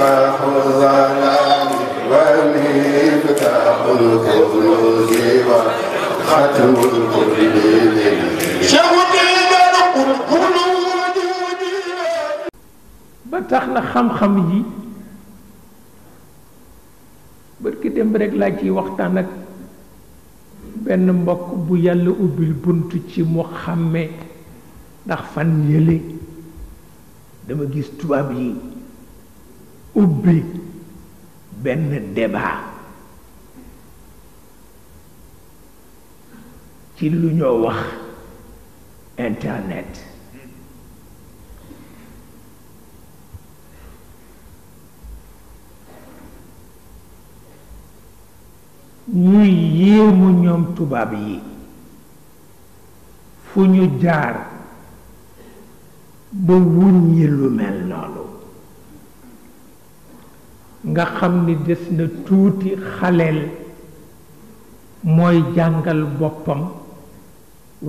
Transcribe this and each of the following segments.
مصباح الظلام ومفتاح الكنوز وختم الكل ba tax na xam-xam yi barki dem rek laa ciy waxtaan ak benn mbokk bu yàlla ubbil bunt ci mu xàmme ndax fan yële dama gis tubaab yi ubbi benn débat ci lu ñoo wax internet ñuy yéemu ñoom tubaab yi fu ñu jaar ba wuññi lu mel noonu nga xam ni des na tuuti xaleel mooy jàngal boppam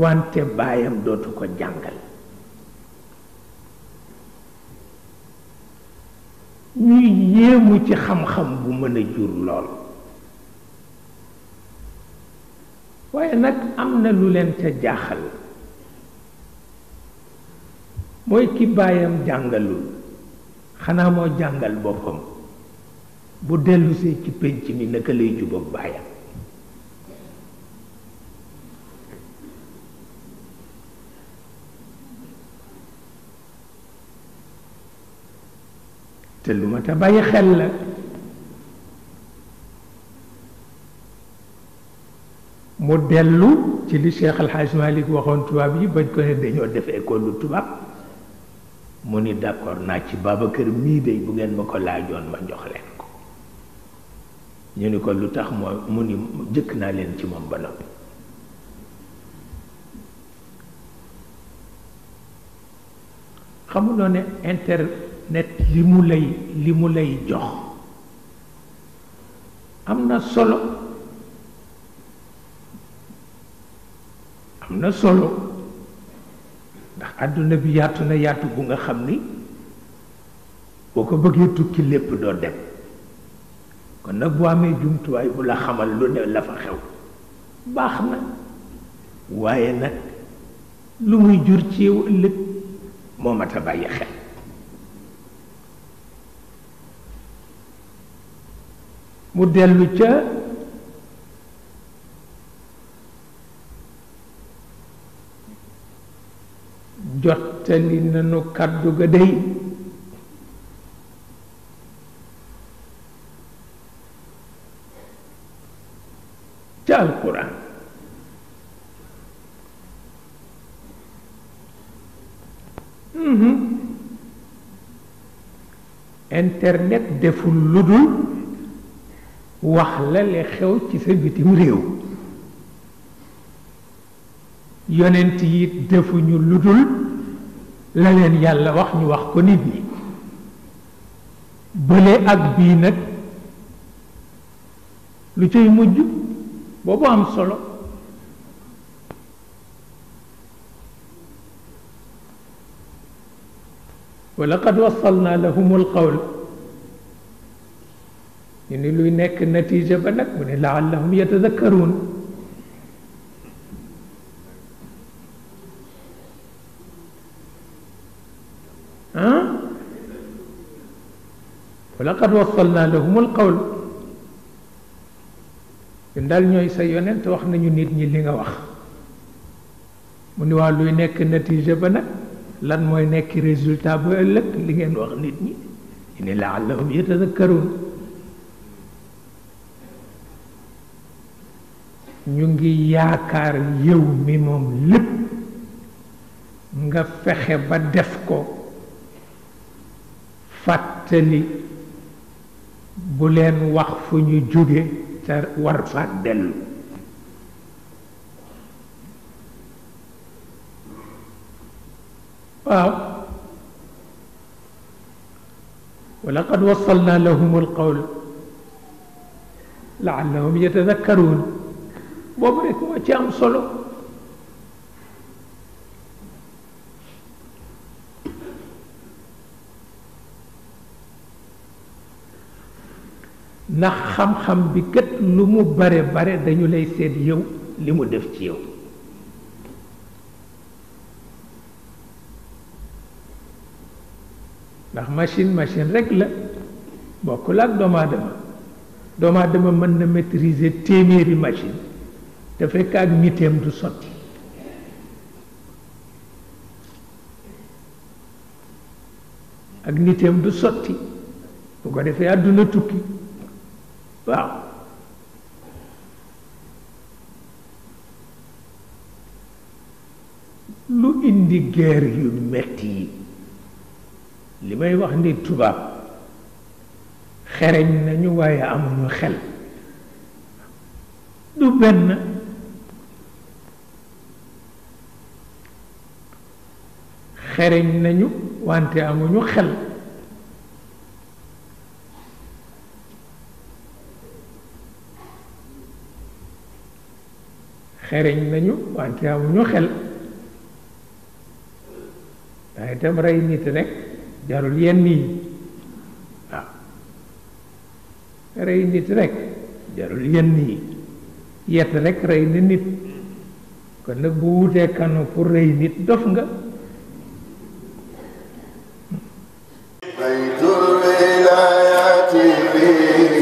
wante baayam dootu ko jàngal ñuy yéemu ci xam-xam bu mën a jur lool waaye nag am na lu leen ca jaaxal mooy ki baayam jàngalul xanaa moo jàngal boppam bu dellusee ci pénc mi naka lay jubóog baayam te lu ma ta bàyyi xel la mu dellu ci li Cheikh Al Hadj Malick waxoon tubaab yi bañ ko ne dañoo def école lu tubaab mu ni d'accord naa ci Babacar mii de bu ngeen ma ko laajoon ma jox leen ko ñu ni ko lu tax mu ni jëkk naa leen ci moom ba noppi xamuloo ne internet li mu lay jox am na solo am na solo ndax àdduna bi yaatu na yaatu bu nga xam ni boo ko bëggee tukki lépp doo dem kon nag bu amee jumtuwaay bu la xamal lu ne la fa xew baax na waaye nag lu muy jur ci yow ëllëg moo mat a bàyyi xel mu dellu ca jottali nanu kàddu ga dey ca alquran internet deful lu dul wax la li xew ci sa bitim réew yonent yi defuñu lu dul la leen yàlla wax ñu wax ko nit ñi bële ak bii nag lu cay mujj boobu am solo wa laqad wassalna lahum alqawl ñu ni luy nekk natiija ba nag mu ne laallahum yatadakkaruun wa laqad wassalna lahum alqawl ñun daal ñooy sa yonent wax nañu nit ñi li nga wax mu ni waa luy nekk natiija ba nag lan mooy nekk résultat ba ëllëg li ngeen wax nit ñi ñu ne laallahum yatadakkaruun ñu ngi yaakaar yow mi moom lépp nga fexe ba def ko fàttali bu leen wax fu ñu jóge te war fa dellu waaw wa laqad wassalna lahum alqawl laallahum yatadakkaruun boobu rek moo ci am solo ndax xam-xam bi kat lu mu bare bare dañu lay seet yow li mu def ci yow ndax machine rek la bokkul ak doomu aadama mën na maîtriser téeméeri machine te fekk ak niteem du sotti ak niteem du sotti bu ko defee àdduna tukki waaw lu indi guerre yu metti yi li may wax ni tubaab xereñ nañu waaye amuñu xel du benn xereñ nañu wante amuñu xel xereñ nañu wante amuñu xel waaye itam rey nit rek jarul yenn yi waaw rey nit rek jarul yenn yi yett rek rey na nit kon nag bu wutee kanu pour rey nit dof nga بيت الولايات فيه